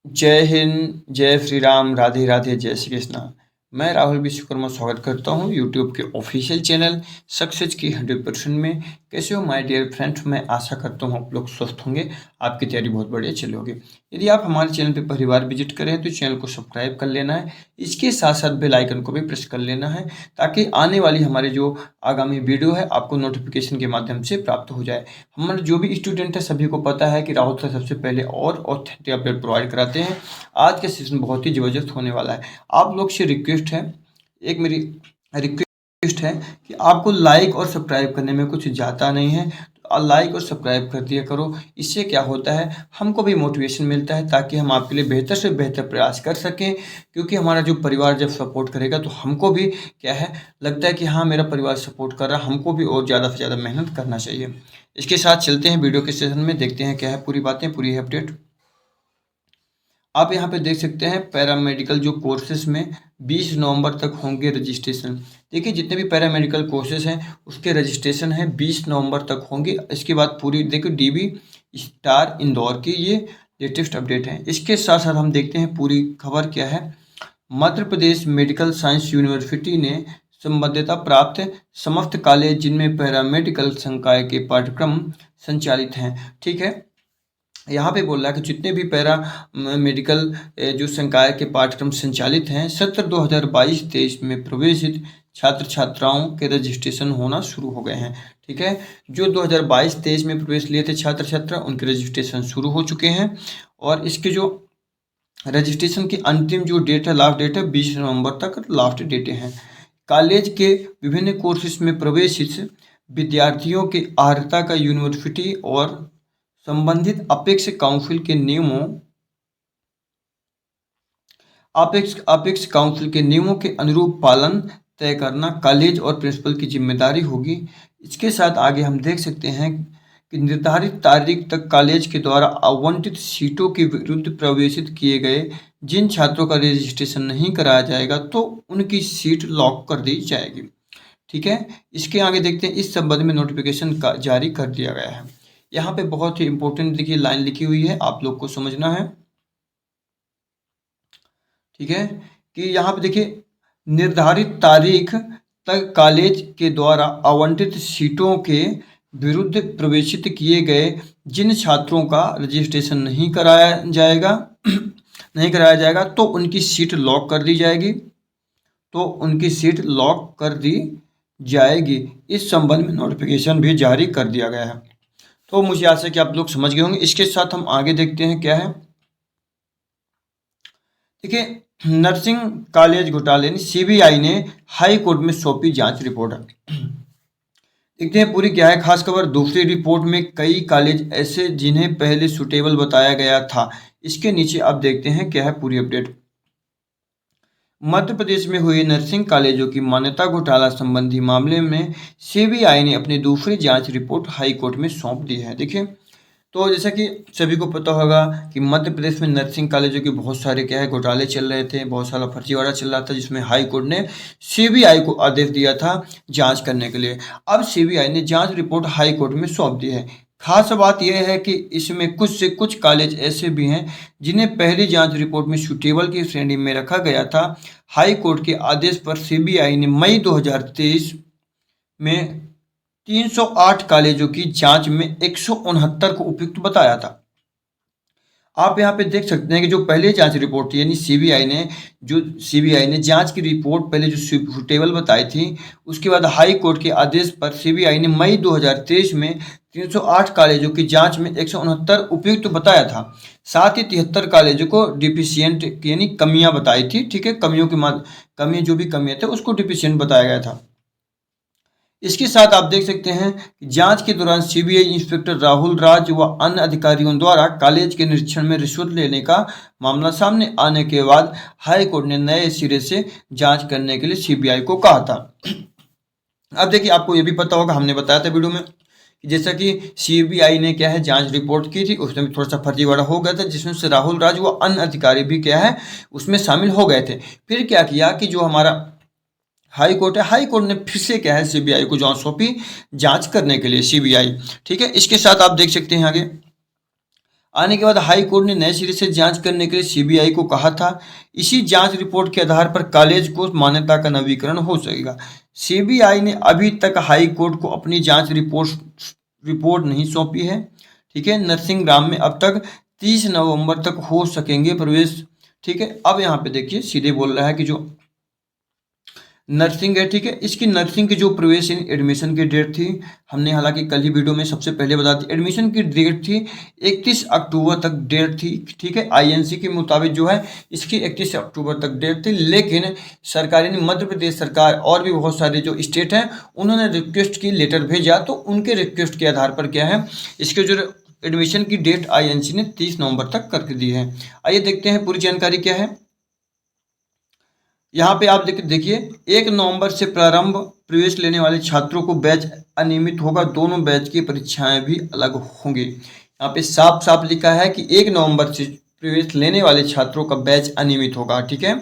जय हिंद, जय श्री राम, राधे राधे, जय श्री कृष्णा। मैं राहुल विश्वकर्मा स्वागत करता हूं यूट्यूब के ऑफिशियल चैनल सक्सेस की 100% में। कैसे हो माय डियर फ्रेंड्स? मैं आशा करता हूं आप लोग स्वस्थ होंगे, आपकी तैयारी बहुत बढ़िया चली होगी। यदि आप हमारे चैनल पर पहली बार विजिट करें तो चैनल को सब्सक्राइब कर लेना है, इसके साथ साथ बेल आइकन को भी प्रेस कर लेना है ताकि आने वाली हमारे जो आगामी वीडियो है आपको नोटिफिकेशन के माध्यम से प्राप्त हो जाए। हमारे जो भी स्टूडेंट है सभी को पता है कि राहुल सर सबसे पहले और ऑथेंटिक अपडेट प्रोवाइड कराते हैं। आज का सेशन बहुत ही ज़बरदस्त होने वाला है। आप लोग से रिक्वेस्ट है, एक मेरी रिक्वेस्ट है कि आपको लाइक और सब्सक्राइब करने में कुछ जाता नहीं है, तो लाइक और सब्सक्राइब कर दिया करो। इससे क्या होता है, हमको भी मोटिवेशन मिलता है ताकि हम आपके लिए बेहतर से बेहतर प्रयास कर सकें। क्योंकि हमारा जो परिवार जब सपोर्ट करेगा तो हमको भी क्या है, लगता है कि हाँ मेरा परिवार सपोर्ट कर रहा है, हमको भी और ज़्यादा से ज़्यादा मेहनत करना चाहिए। इसके साथ चलते हैं वीडियो के सेशन में, देखते हैं क्या है पूरी बातें, पूरी अपडेट। आप यहाँ पे देख सकते हैं पैरामेडिकल जो कोर्सेज में 20 नवंबर तक होंगे रजिस्ट्रेशन। देखिए जितने भी पैरामेडिकल कोर्सेज हैं उसके रजिस्ट्रेशन है 20 नवंबर तक होंगे। इसके बाद पूरी देखो डीबी स्टार इंदौर की ये लेटेस्ट अपडेट है। इसके साथ साथ हम देखते हैं पूरी खबर क्या है। Madhya Pradesh medical science university ने संबद्धता प्राप्त समस्त कॉलेज जिनमें पैरामेडिकल संकाय के पाठ्यक्रम संचालित हैं, ठीक है। यहाँ पे बोल रहा है कि जितने भी पैरा मेडिकल जो संकाय के पाठ्यक्रम संचालित हैं सत्र 2022-23 में प्रवेशित छात्र छात्राओं के रजिस्ट्रेशन होना शुरू हो गए हैं, ठीक है। जो 2022-23 में प्रवेश लिए थे छात्र छात्रा उनके रजिस्ट्रेशन शुरू हो चुके हैं। और इसके जो रजिस्ट्रेशन की अंतिम जो डेट है, लास्ट डेट है 20 नवंबर तक लास्ट डेट है। कॉलेज के विभिन्न कोर्सेज में प्रवेशित विद्यार्थियों की अर्हता का यूनिवर्सिटी और संबंधित अपेक्ष काउंसिल के नियमों अपेक्ष काउंसिल के नियमों के अनुरूप पालन तय करना कॉलेज और प्रिंसिपल की जिम्मेदारी होगी। इसके साथ आगे हम देख सकते हैं कि निर्धारित तारीख तक कॉलेज के द्वारा आवंटित सीटों के विरुद्ध प्रवेशित किए गए जिन छात्रों का रजिस्ट्रेशन नहीं कराया जाएगा तो उनकी सीट लॉक कर दी जाएगी, ठीक है। इसके आगे देखते हैं, इस संबंध में नोटिफिकेशन जारी कर दिया गया है। यहाँ पे बहुत ही इंपॉर्टेंट देखिए लाइन लिखी हुई है, आप लोग को समझना है, ठीक है। कि यहाँ पे देखिए निर्धारित तारीख तक कॉलेज के द्वारा आवंटित सीटों के विरुद्ध प्रवेशित किए गए जिन छात्रों का रजिस्ट्रेशन नहीं कराया जाएगा तो उनकी सीट लॉक कर दी जाएगी, इस संबंध में नोटिफिकेशन भी जारी कर दिया गया है। तो मुझे आशा है कि आप लोग समझ गए होंगे। इसके साथ हम आगे देखते हैं क्या है। देखिए नर्सिंग कॉलेज घोटाले यानी सीबीआई ने हाई कोर्ट में सौंपी जांच रिपोर्ट। देखते हैं पूरी क्या है खास खबर। दूसरी रिपोर्ट में कई कॉलेज ऐसे जिन्हें पहले सुटेबल बताया गया था। इसके नीचे आप देखते हैं क्या है पूरी अपडेट। मध्य प्रदेश में हुई नर्सिंग कॉलेजों की मान्यता घोटाला संबंधी मामले में सीबीआई ने अपनी दूसरी जांच रिपोर्ट हाई कोर्ट में सौंप दी है। देखिए तो जैसा कि सभी को पता होगा कि मध्य प्रदेश में नर्सिंग कॉलेजों के बहुत सारे क्या है घोटाले चल रहे थे, बहुत सारा फर्जीवाड़ा चल रहा था, जिसमें हाई कोर्ट ने सीबीआई को आदेश दिया था जांच करने के लिए। अब सीबीआई ने जांच रिपोर्ट हाई कोर्ट में सौंप दी है। खास बात यह है कि इसमें कुछ से कुछ कॉलेज ऐसे भी हैं जिन्हें पहली जांच रिपोर्ट में सुटेबल की श्रेणी में रखा गया था। हाई कोर्ट के आदेश पर सीबीआई ने मई 2023 में 308 कॉलेजों की जांच में 169 को उपयुक्त बताया था। आप यहाँ पे देख सकते हैं कि जो पहले जांच रिपोर्ट थी यानी सीबीआई ने जांच की रिपोर्ट पहले जो सुटेबल बताई थी, उसके बाद हाई कोर्ट के आदेश पर सीबीआई ने मई 2023 में 308 कॉलेजों की जांच में 169 उपयुक्त बताया था। साथ ही 73 कॉलेजों को डिफिशियंट यानी कमियां बताई थी, ठीक है। कमी जो भी कमियां थे उसको डिफिशियंट बताया गया था। इसके साथ आप देख सकते हैं कि जांच के दौरान सीबीआई इंस्पेक्टर राहुल राज व अन्य अधिकारियों द्वारा कॉलेज के निरीक्षण में रिश्वत लेने का मामला सामने आने के बाद हाई कोर्ट ने नए सिरे से जांच करने के लिए सीबीआई को कहा था। अब देखिए आपको ये भी पता होगा, हमने बताया था वीडियो में कि जैसा कि सीबीआई ने क्या है जांच रिपोर्ट की थी, उसमें भी थोड़ा सा फर्जीवाड़ा हो गया था, जिसमें से राहुल राज व अन्य अधिकारी भी क्या है उसमें शामिल हो गए थे। फिर क्या किया कि जो हमारा हाई कोर्ट है, हाई कोर्ट ने फिर से क्या है सीबीआई को जांच सौंपी जांच करने के लिए सीबीआई, ठीक है। इसके साथ आप देख सकते हैं आगे आने के बाद हाई कोर्ट ने नए सिरे से जांच करने के लिए सीबीआई को कहा था। इसी जांच रिपोर्ट के आधार पर कॉलेज को मान्यता का नवीकरण हो सकेगा। सीबीआई ने अभी तक हाई कोर्ट को अपनी जांच रिपोर्ट नहीं सौंपी है। ठीक है, नर्सिंग ग्राम में अब तक 30 नवंबर तक हो सकेंगे प्रवेश। ठीक है, अब यहाँ पे देखिए सीधे बोल रहा है कि जो नर्सिंग है, ठीक है, इसकी नर्सिंग की जो प्रवेश एडमिशन की डेट थी, हमने हालांकि कल ही वीडियो में सबसे पहले बता दी, एडमिशन की डेट थी 31 अक्टूबर तक डेट थी। ठीक है, आईएनसी के मुताबिक जो है इसकी 31 अक्टूबर तक डेट थी, लेकिन सरकारी ने मध्य प्रदेश सरकार और भी बहुत सारे जो स्टेट हैं उन्होंने रिक्वेस्ट की, लेटर भेजा, तो उनके रिक्वेस्ट के आधार पर क्या है इसके जो एडमिशन की डेट आईएनसी ने 30 नवंबर तक कर दी है। आइए देखते हैं पूरी जानकारी क्या है। यहाँ पे आप देखिए 1 नवंबर से प्रारंभ, प्रवेश लेने वाले छात्रों को बैच अनियमित होगा, दोनों बैच की परीक्षाएं भी अलग होंगी। यहाँ पे साफ साफ लिखा है कि 1 नवंबर से प्रवेश लेने वाले छात्रों का बैच अनियमित होगा। ठीक है,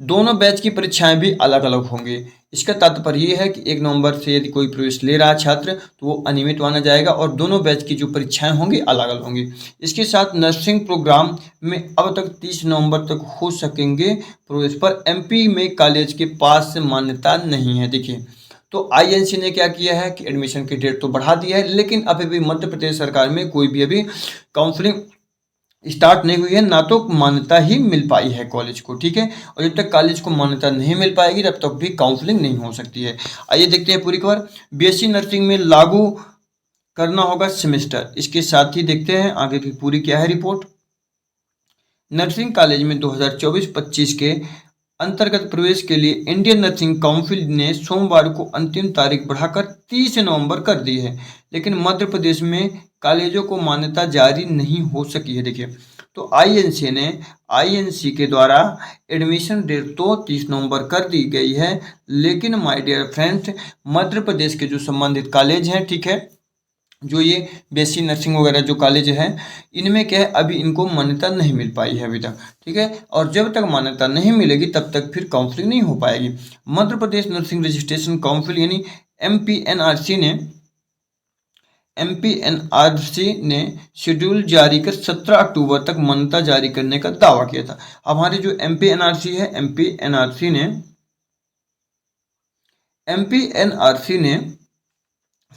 दोनों बैच की परीक्षाएं भी अलग अलग होंगी। इसका तात्पर्य ये है कि 1 नवंबर से यदि कोई प्रवेश ले रहा है छात्र तो वो अनियमित माना जाएगा और दोनों बैच की जो परीक्षाएं होंगी अलग अलग होंगी। इसके साथ नर्सिंग प्रोग्राम में अब तक 30 नवंबर तक हो सकेंगे प्रवेश, पर एमपी में कॉलेज के पास मान्यता नहीं है। देखिए, तो आईएनसी ने क्या किया है कि एडमिशन की डेट तो बढ़ा दी है, लेकिन अभी भी मध्य प्रदेश सरकार में कोई भी अभी काउंसलिंग स्टार्ट नहीं हुई है, ना तो मान्यता ही मिल पाई है कॉलेज को। ठीक है, और जब तक कॉलेज को मान्यता नहीं मिल पाएगी तब तक भी काउंसलिंग नहीं हो सकती है। आइए देखते हैं पूरी खबर। बीएससी नर्सिंग में लागू करना होगा सेमेस्टर, इसके साथ ही देखते हैं आगे की पूरी क्या है रिपोर्ट। नर्सिंग कॉलेज में 2024-25 के अंतर्गत प्रवेश के लिए इंडियन नर्सिंग काउंसिल ने सोमवार को अंतिम तारीख बढ़ाकर 30 नवंबर कर दी है, लेकिन मध्य प्रदेश में कॉलेजों को मान्यता जारी नहीं हो सकी है। देखिए, तो आईएनसी के द्वारा एडमिशन डेट तो 30 नवंबर कर दी गई है, लेकिन my dear friends, Madhya Pradesh के जो संबंधित कॉलेज हैं, ठीक है, जो ये बीएससी नर्सिंग वगैरह जो कॉलेज हैं, इनमें क्या है अभी इनको मान्यता नहीं मिल पाई है अभी तक। ठीक है, और जब तक मान्यता नहीं मिलेगी तब तक फिर काउंसलिंग नहीं हो पाएगी। Madhya Pradesh nursing registration council यानी एमपीएनआरसी ने शेड्यूल जारी कर 17 अक्टूबर तक मान्यता जारी करने का दावा किया था। हमारे जो एमपीएनआरसी है, एमपीएनआरसी ने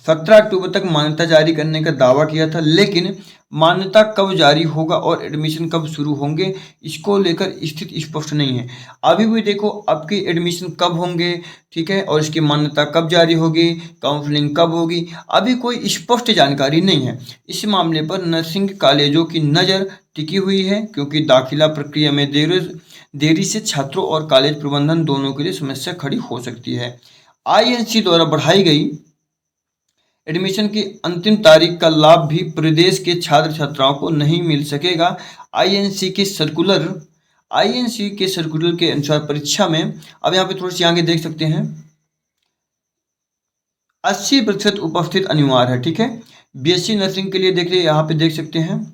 17 अक्टूबर तक मान्यता जारी करने का दावा किया था, लेकिन मान्यता कब जारी होगा और एडमिशन कब शुरू होंगे इसको लेकर स्थिति स्पष्ट नहीं है। अभी भी देखो आपके एडमिशन कब होंगे, ठीक है, और इसकी मान्यता कब जारी होगी, काउंसलिंग कब होगी, अभी कोई स्पष्ट जानकारी नहीं है। इस मामले पर नर्सिंग कॉलेजों की नज़र टिकी हुई है, क्योंकि दाखिला प्रक्रिया में देरी से छात्रों और कॉलेज प्रबंधन दोनों के लिए समस्या खड़ी हो सकती है। आईएनसी द्वारा बढ़ाई गई एडमिशन की अंतिम तारीख का लाभ भी प्रदेश के छात्र छात्राओं को नहीं मिल सकेगा। आईएनसी के सर्कुलर के अनुसार परीक्षा में, अब यहाँ पे थोड़ी सी आगे देख सकते हैं, 80% उपस्थित अनिवार्य है। ठीक है, बीएससी नर्सिंग के लिए देखिए यहाँ पे देख सकते हैं,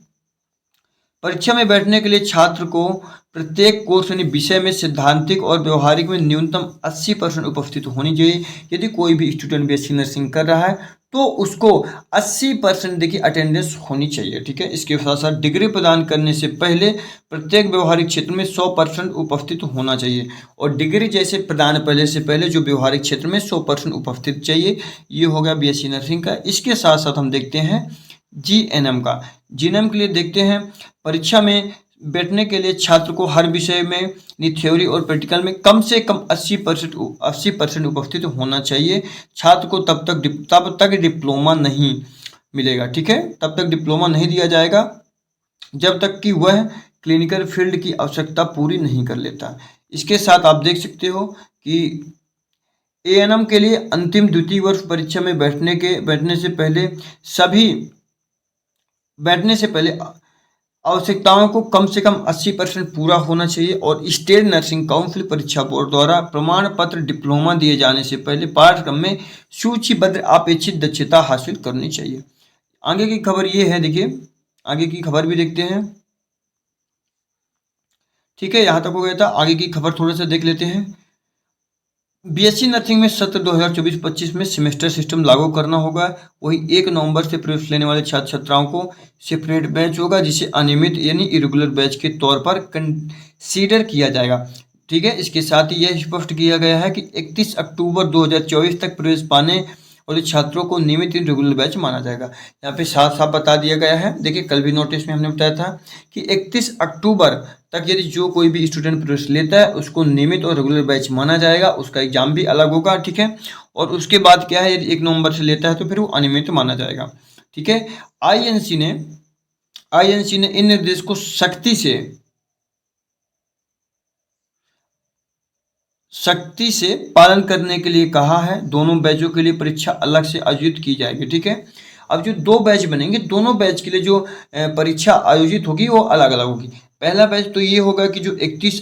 परीक्षा में बैठने के लिए छात्र को प्रत्येक कोर्स यानी विषय में सैद्धांतिक और व्यवहारिक में न्यूनतम 80% उपस्थित होनी चाहिए। यदि कोई भी स्टूडेंट बीएससी नर्सिंग कर रहा है तो उसको 80% देखिए अटेंडेंस होनी चाहिए। ठीक है, इसके साथ साथ डिग्री प्रदान करने से पहले प्रत्येक व्यवहारिक क्षेत्र में 100% उपस्थित होना चाहिए, और डिग्री जैसे प्रदान पहले से पहले जो व्यवहारिक क्षेत्र में 100% उपस्थित चाहिए। ये हो गया बीएससी नर्सिंग का। इसके साथ साथ हम देखते हैं जीएनएम का। जीएनएम के लिए देखते हैं, परीक्षा में बैठने के लिए छात्र को हर विषय में थ्योरी और प्रैक्टिकल में कम से कम 80% उपस्थित होना चाहिए। छात्र को तब तक डिप्लोमा नहीं मिलेगा। ठीक है, तब तक डिप्लोमा नहीं दिया जाएगा जब तक कि वह क्लिनिकल फील्ड की आवश्यकता पूरी नहीं कर लेता। इसके साथ आप देख सकते हो कि एएनएम के लिए अंतिम द्वितीय वर्ष परीक्षा में बैठने से पहले आवश्यकताओं को कम से कम 80% पूरा होना चाहिए, और स्टेट नर्सिंग काउंसिल परीक्षा बोर्ड द्वारा प्रमाण पत्र डिप्लोमा दिए जाने से पहले पाठ्यक्रम में सूचीबद्ध अपेक्षित दक्षता हासिल करनी चाहिए। आगे की खबर ये है, देखिए आगे की खबर भी देखते हैं। ठीक है, यहाँ तक हो गया था, आगे की खबर थोड़ा सा देख लेते हैं। बीएससी नर्सिंग में सत्र 2024-25 में सेमेस्टर सिस्टम लागू करना होगा। वही 1 नवंबर से प्रवेश लेने वाले छात्र छात्राओं को सेपरेट बैच होगा, जिसे अनियमित यानी इरेगुलर बैच के तौर पर कंसीडर किया जाएगा। ठीक है, इसके साथ ही यह स्पष्ट किया गया है कि 31 अक्टूबर 2024 तक प्रवेश पाने वाले छात्रों को नियमित रेगुलर बैच माना जाएगा। यहाँ पे साफ साफ बता दिया गया है। देखिए, कल भी नोटिस में हमने बताया था कि 31 अक्टूबर तक यदि जो कोई भी स्टूडेंट प्रवेश लेता है उसको नियमित और रेगुलर बैच माना जाएगा। उसका एग्जाम भी अलग होगा। ठीक है, और उसके बाद क्या है, यदि 1 नवंबर से लेता है तो फिर वो अनियमित माना जाएगा। ठीक है, आईएनसी ने इन निर्देश को सख्ती से पालन करने के लिए कहा है। दोनों बैचों के लिए परीक्षा अलग से आयोजित की जाएगी। ठीक है, अब जो 2 बैच बनेंगे, दोनों बैच के लिए जो परीक्षा आयोजित होगी वो अलग अलग होगी। पहला बैच तो ये होगा कि जो 31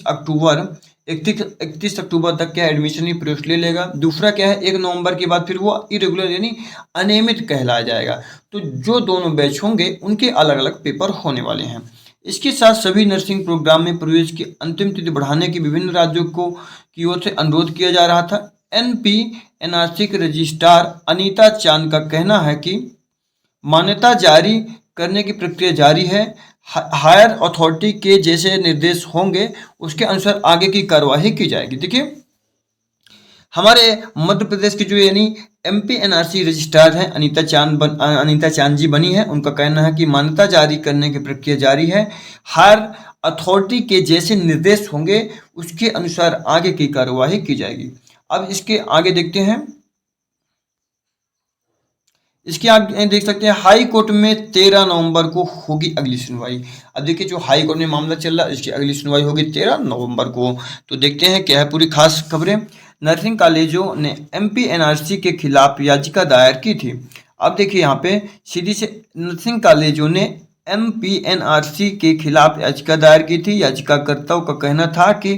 अक्टूबर तक क्या एडमिशन ही प्रवेश ले लेगा। दूसरा क्या है, 1 नवंबर के बाद फिर वो इरेगुलर यानी अनियमित कहलाया जाएगा। तो जो दोनों बैच होंगे उनके अलग अलग पेपर होने वाले हैं। इसके साथ सभी नर्सिंग प्रोग्राम में प्रवेश की अंतिम तिथि बढ़ाने की विभिन्न राज्यों को की ओर से अनुरोध किया जा रहा था। एनपीएनआरसी के रजिस्ट्रार अनीता चांद का कहना है कि मान्यता जारी करने की प्रक्रिया जारी है। हायर अथॉरिटी के जैसे निर्देश होंगे उसके अनुसार आगे की कार्यवाही की जाएगी। देखिए, हमारे मध्य प्रदेश की जो यानी एमपीएनआरसी रजिस्ट्रार हैं अनीता चांद जी बनी है। उनका कहना है कि मान्यता जारी करने की प्रक्रिया जारी है। हायर अथॉरिटी के जैसे निर्देश होंगे उसके अनुसार आगे की कार्यवाही की जाएगी। अब इसके आगे देखते हैं। इसके आगे देख सकते हैं, हाई कोर्ट में 13 नवंबर को होगी अगली सुनवाई। अब देखिए, जो हाई कोर्ट में मामला चल रहा है इसकी अगली सुनवाई होगी 13 नवंबर को। तो देखते हैं क्या है पूरी खास खबरें। नर्सिंग कॉलेजों ने एमपीएनआरसी के खिलाफ याचिका दायर की थी। अब देखिए, यहाँ पे सीधी से नर्सिंग कॉलेजों ने एमपीएनआरसी के खिलाफ याचिका दायर की थी। याचिकाकर्ताओं का कहना था कि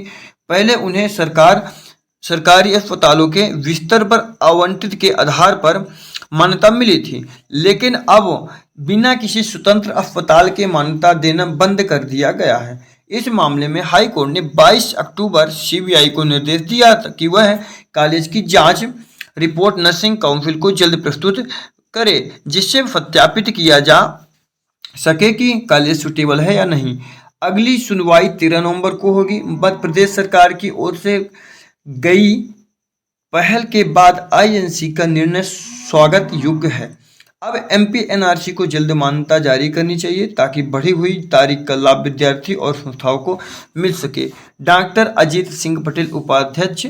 पहले उन्हें सरकारी अस्पतालों के बिस्तर पर आवंटित के आधार पर मान्यता मिली थी, लेकिन अब बिना किसी स्वतंत्र अस्पताल के मान्यता देना बंद कर दिया गया है। इस मामले में हाई कोर्ट ने 22 अक्टूबर सीबीआई को निर्देश दिया था कि वह कॉलेज की जांच रिपोर्ट नर्सिंग काउंसिल को जल्द प्रस्तुत करे, जिससे सत्यापित किया जा सके कि कॉलेज सुटेबल है या नहीं। अगली सुनवाई 13 नवंबर को होगी। मध्य प्रदेश सरकार की ओर से गई पहल के बाद आईएनसी का निर्णय स्वागत योग्य है। अब एमपीएनआरसी को जल्द मान्यता जारी करनी चाहिए ताकि बढ़ी हुई तारीख का लाभ विद्यार्थी और संस्थाओं को मिल सके। डॉक्टर अजीत सिंह पटेल, उपाध्यक्ष